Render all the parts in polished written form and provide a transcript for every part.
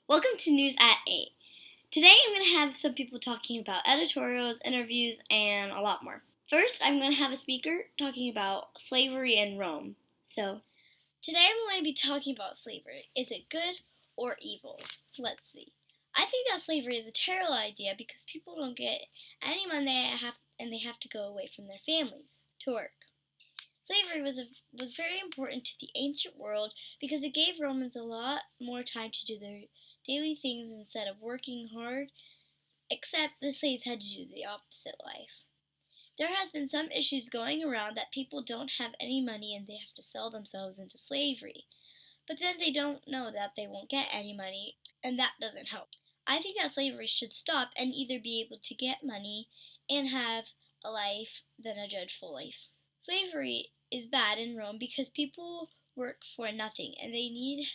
Welcome to News at 8. Today I'm going to have some people talking about editorials, interviews, and a lot more. First, I'm going to have a speaker talking about slavery in Rome. Today I'm going to be talking about slavery. Is it good or evil? Let's see. I think that slavery is a terrible idea because people don't get any money and they have to go away from their families to work. Slavery was very important to the ancient world because it gave Romans a lot more time to do their daily things instead of working hard, except the slaves had to do the opposite life. There has been some issues going around that people don't have any money and they have to sell themselves into slavery. But then they don't know that they won't get any money, and that doesn't help. I think that slavery should stop and either be able to get money and have a life than a dreadful life. Slavery is bad in Rome because people work for nothing and they need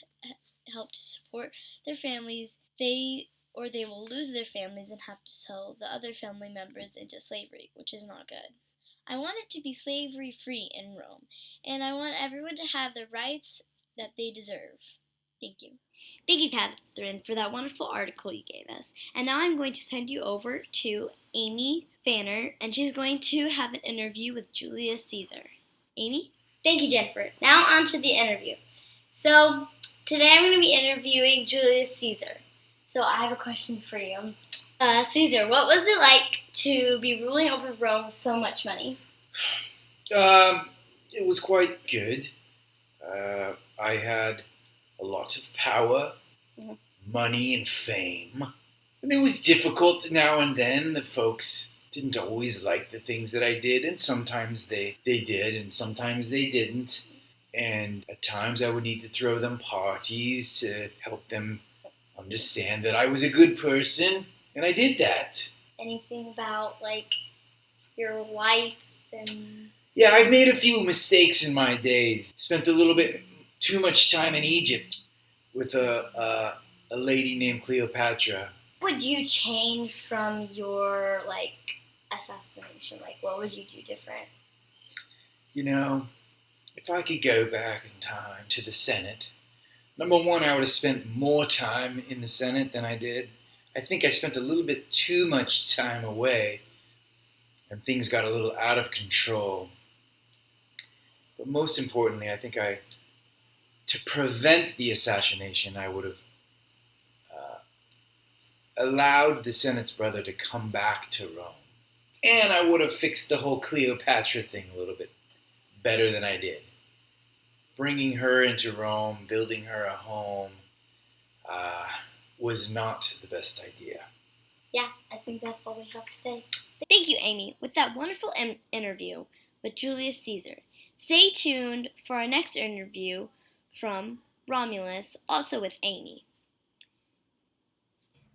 help to support their families. They will lose their families and have to sell the other family members into slavery, which is not good. I want it to be slavery free in Rome, and I want everyone to have the rights that they deserve. Thank you. Thank you, Catherine, for that wonderful article you gave us. And now I'm going to send you over to Amy Fanner, and she's going to have an interview with Julius Caesar. Amy? Thank you, Jennifer. Now on to the interview. So, today I'm going to be interviewing Julius Caesar. So, I have a question for you. Caesar, what was it like to be ruling over Rome with so much money? It was quite good. I had a lot of power, money, and fame. And it was difficult now and then. The folks didn't always like the things that I did, and sometimes they did, and sometimes they didn't. And at times I would need to throw them parties to help them understand that I was a good person, and I did that. Anything about, your life and... Yeah, I've made a few mistakes in my days. Spent a little bit too much time in Egypt with a lady named Cleopatra. What would you change from your, assassination? What would you do different? You know, if I could go back in time to the Senate, number one, I would have spent more time in the Senate than I did. I think I spent a little bit too much time away, and things got a little out of control. But most importantly, I think to prevent the assassination, I would have allowed the Senate's brother to come back to Rome. And I would have fixed the whole Cleopatra thing a little bit better than I did. Bringing her into Rome, building her a home, was not the best idea. Yeah, I think that's all we have today. Thank you, Amy, with that wonderful interview with Julius Caesar. Stay tuned for our next interview from Romulus, also with Amy.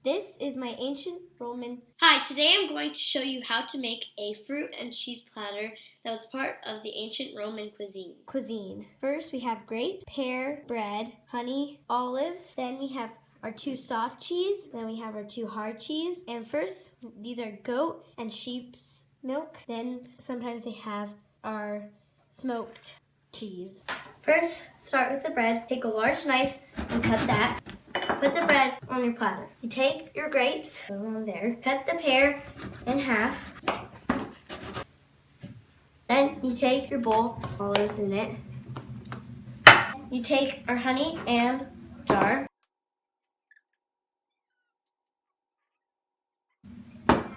This is my ancient Roman... Hi, today I'm going to show you how to make a fruit and cheese platter that was part of the ancient Roman cuisine. First, we have grapes, pear, bread, honey, olives. Then we have our 2 soft cheese. Then we have our 2 hard cheese. And first, these are goat and sheep's milk. Then sometimes they have our smoked cheese. First, start with the bread. Take a large knife and cut that. Put the bread on your platter. You take your grapes, put them on there. Cut the pear in half. Then you take your bowl, olives in it. You take our honey and jar.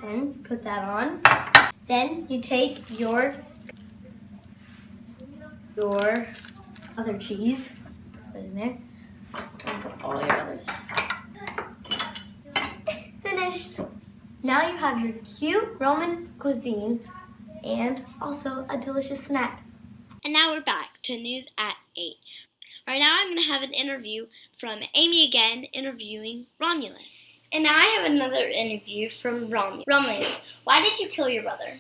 And put that on. Then you take your other cheese, put it in there. And put all your others. Finished. Now you have your cute Roman cuisine and also a delicious snack. And now we're back to News at 8. Right now I'm going to have an interview from Amy again, interviewing Romulus. And now I have another interview from Romulus. Why did you kill your brother?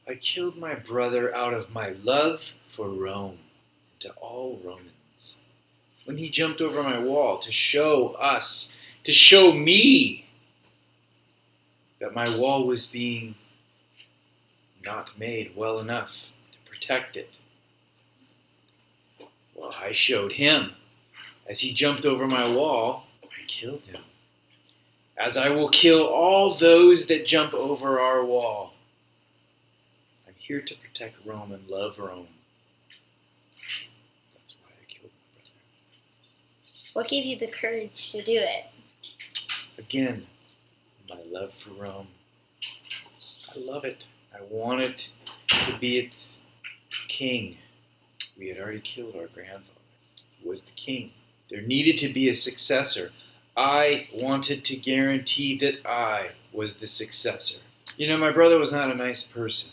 I killed my brother out of my love for Rome, to all Romans. When he jumped over my wall to show me that my wall was being not made well enough to protect it. Well, I showed him as he jumped over my wall killed him, as I will kill all those that jump over our wall. I'm here to protect Rome and love Rome. That's why I killed my brother. What gave you the courage to do it? Again, my love for Rome. I love it. I want it to be its king. We had already killed our grandfather, who was the king. There needed to be a successor. I wanted to guarantee that I was the successor. You know, my brother was not a nice person.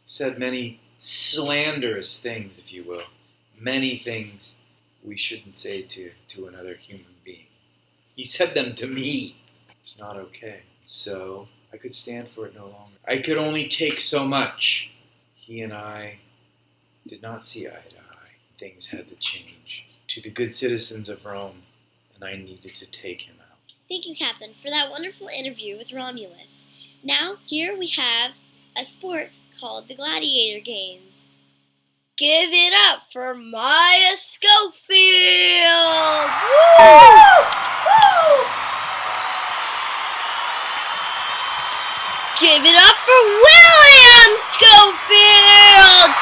Said many slanderous things, if you will. Many things we shouldn't say to another human being. He said them to me. It's not okay. So I could stand for it no longer. I could only take so much. He and I did not see eye to eye. Things had to change to the good citizens of Rome, and I needed to take him out. Thank you, Catherine, for that wonderful interview with Romulus. Now, here we have a sport called the Gladiator Games. Give it up for Maya Schofield! Woo! Woo! Give it up for William Schofield!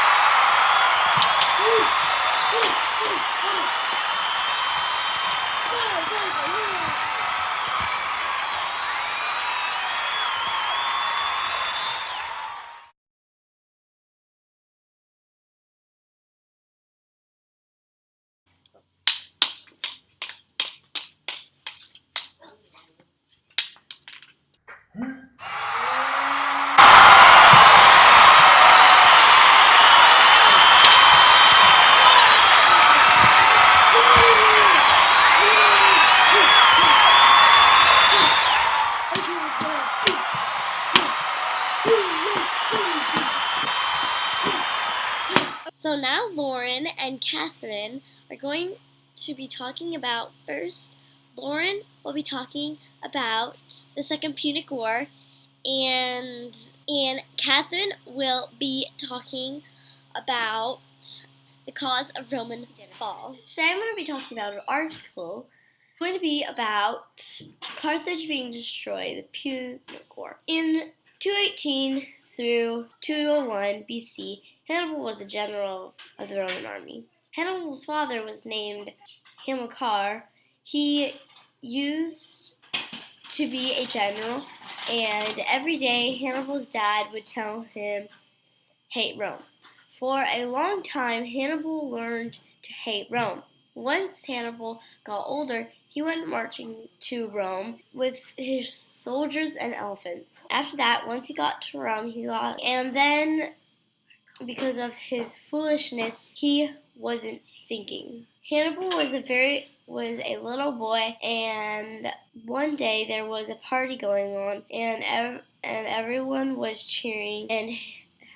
So now Lauren and Catherine are going to be talking about, first, Lauren will be talking about the Second Punic War, and Catherine will be talking about the cause of Roman fall. Today I'm going to be talking about an article going to be about Carthage being destroyed, the Punic War. In 218 through 201 BC, Hannibal was a general of the Roman army. Hannibal's father was named Hamilcar. He used to be a general, and every day Hannibal's dad would tell him, hate Rome. For a long time, Hannibal learned to hate Rome. Once Hannibal got older, he went marching to Rome with his soldiers and elephants. After that, once he got to Rome, and then because of his foolishness, he wasn't thinking. Hannibal was a little boy, and one day there was a party going on, and everyone was cheering, and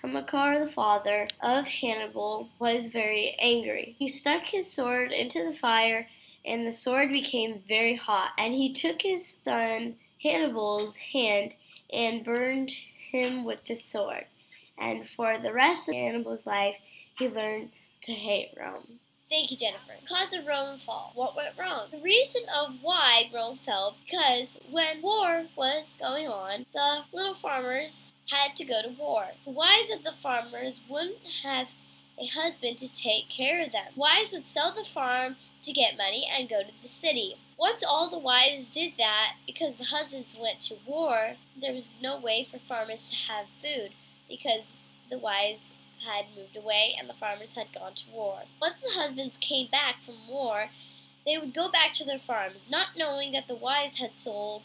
Hamilcar, the father of Hannibal, was very angry. He stuck his sword into the fire, and the sword became very hot, and he took his son Hannibal's hand and burned him with the sword. And for the rest of Hannibal's life, he learned to hate Rome. Thank you, Jennifer. Cause of Roman fall. What went wrong? The reason of why Rome fell, because when war was going on, the little farmers had to go to war. The wives of the farmers wouldn't have a husband to take care of them. Wives would sell the farm to get money and go to the city. Once all the wives did that, because the husbands went to war, there was no way for farmers to have food, because the wives had moved away and the farmers had gone to war. Once the husbands came back from war, they would go back to their farms, not knowing that the wives had sold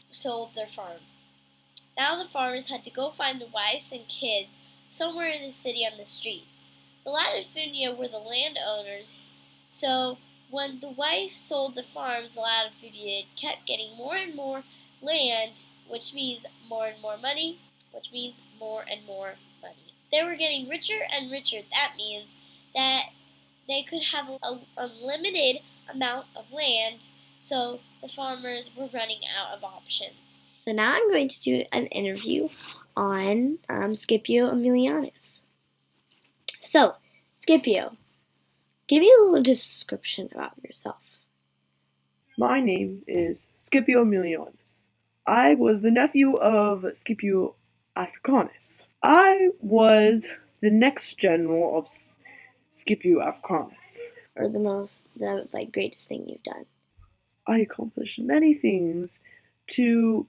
their farm. Now the farmers had to go find the wives and kids somewhere in the city on the streets. The Latifunia were the landowners, so when the wives sold the farms, the Latifunia kept getting more and more land, which means more and more money, which means more and more money. They were getting richer and richer. That means that they could have an unlimited amount of land, so the farmers were running out of options. So now I'm going to do an interview on Scipio Aemilianus. So, Scipio, give me a little description about yourself. My name is Scipio Milionis. I was the nephew of Scipio Africanus. I was the next general of Scipio Africanus. Or the greatest thing you've done? I accomplished many things to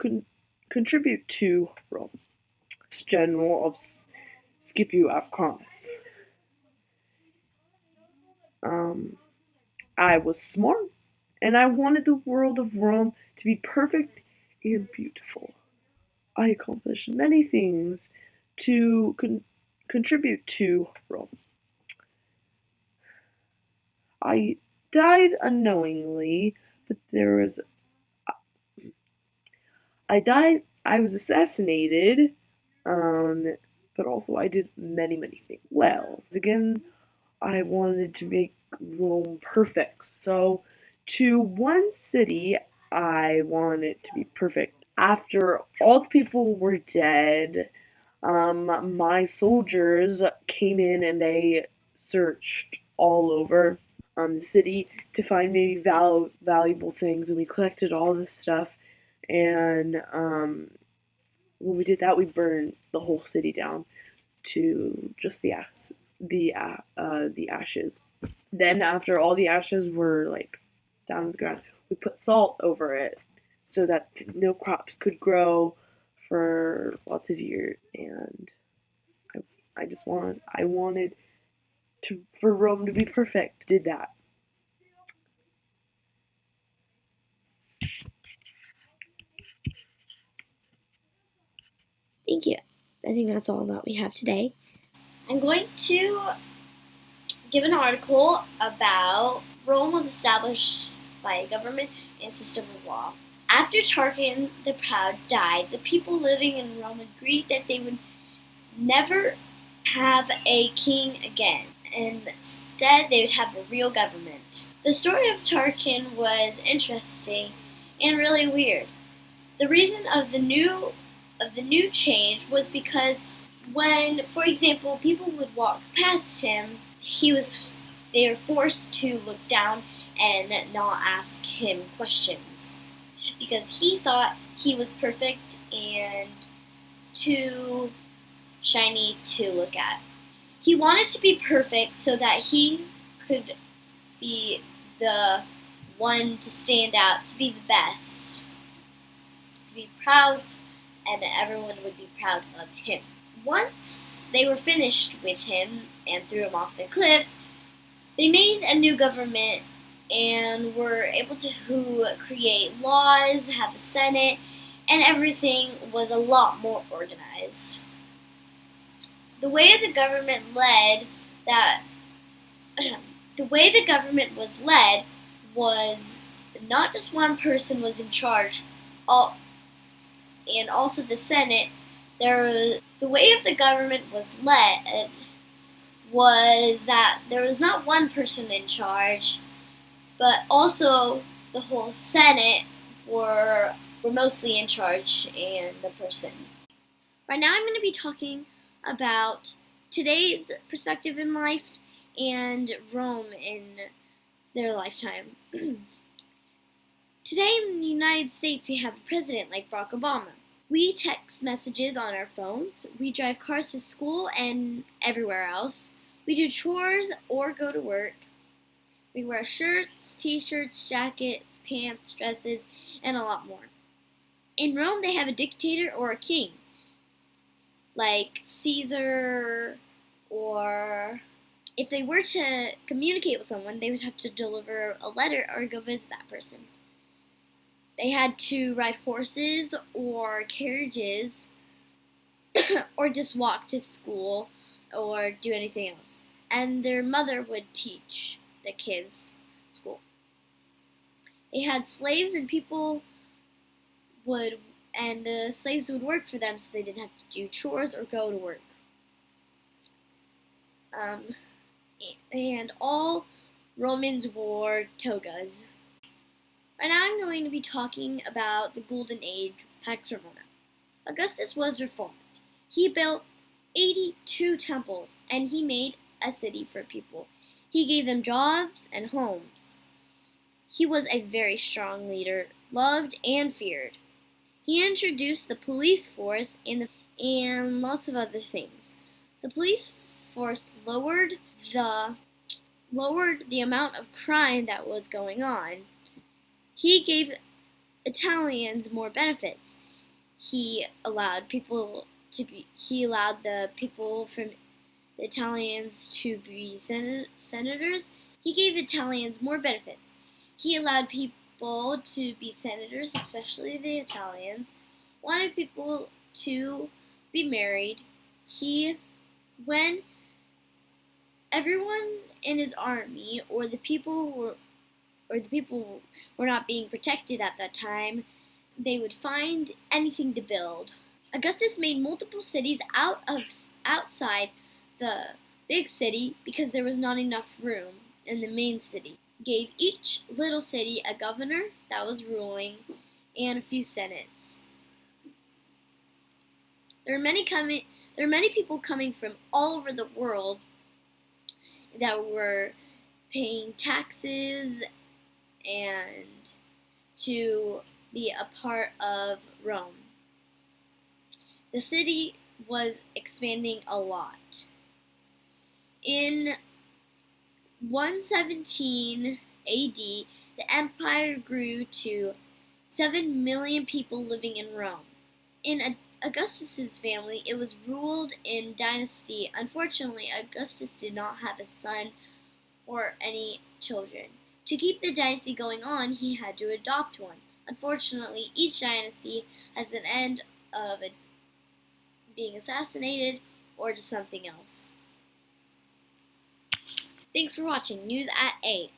contribute to Rome. General of Scipio Africanus. I was smart, and I wanted the world of Rome to be perfect and beautiful. I accomplished many things to contribute to Rome. I died unknowingly, but I was assassinated, but also I did many, many things well. Again, I wanted to make Rome perfect. So, to one city, I wanted it to be perfect. After all the people were dead, my soldiers came in and they searched all over the city to find maybe valuable things, and we collected all this stuff. And when we did that, we burned the whole city down to just the ashes. Then after all the ashes were like down on the ground, we put salt over it so that no crops could grow for lots of years. And I wanted for Rome to be perfect. Did that. Thank you. I think that's all that we have today. I'm going to give an article about Rome was established by a government and system of law. After Tarquin the Proud died, the people living in Rome agreed that they would never have a king again, and instead they would have a real government. The story of Tarquin was interesting and really weird. The reason of the new change was because when, for example, people would walk past him, they were forced to look down and not ask him questions because he thought he was perfect and too shiny to look at. He wanted to be perfect so that he could be the one to stand out, to be the best, to be proud, and everyone would be proud of him. Once they were finished with him and threw him off the cliff, they made a new government and were able to create laws, have a senate, and everything was a lot more organized. The way the government was led was not just one person was in charge, and also the Senate. The way of the government was led was that there was not one person in charge, but also the whole Senate were mostly in charge and the person. Right now I'm going to be talking about today's perspective in life and Rome in their lifetime. Today in the United States we have a president like Barack Obama. We text messages on our phones, we drive cars to school and everywhere else, we do chores or go to work, we wear shirts, t-shirts, jackets, pants, dresses, and a lot more. In Rome they have a dictator or a king, like Caesar, or if they were to communicate with someone, they would have to deliver a letter or go visit that person. They had to ride horses or carriages or just walk to school or do anything else. And their mother would teach the kids school. They had slaves and the slaves would work for them so they didn't have to do chores or go to work. And all Romans wore togas. Right now I'm going to be talking about the Golden Age of Pax Romana. Augustus was reformed. He built 82 temples and he made a city for people. He gave them jobs and homes. He was a very strong leader, loved and feared. He introduced the police force and lots of other things. The police force lowered the amount of crime that was going on. He gave Italians more benefits. He allowed the people from the Italians to be senators. He gave Italians more benefits. He allowed people to be senators, especially the Italians. Wanted people to be married. When everyone in his army or the people were not being protected at that time, they would find anything to build. Augustus made multiple cities outside the big city because there was not enough room in the main city. Gave each little city a governor that was ruling and a few senates. There are many people coming from all over the world that were paying taxes and to be a part of Rome. The city was expanding a lot. In 117 AD, the empire grew to 7 million people living in Rome. In Augustus's family, it was ruled in dynasty. Unfortunately, Augustus did not have a son or any children. To keep the dynasty going on, he had to adopt one. Unfortunately, each dynasty has an end of being assassinated or to something else. Thanks for watching News at 8.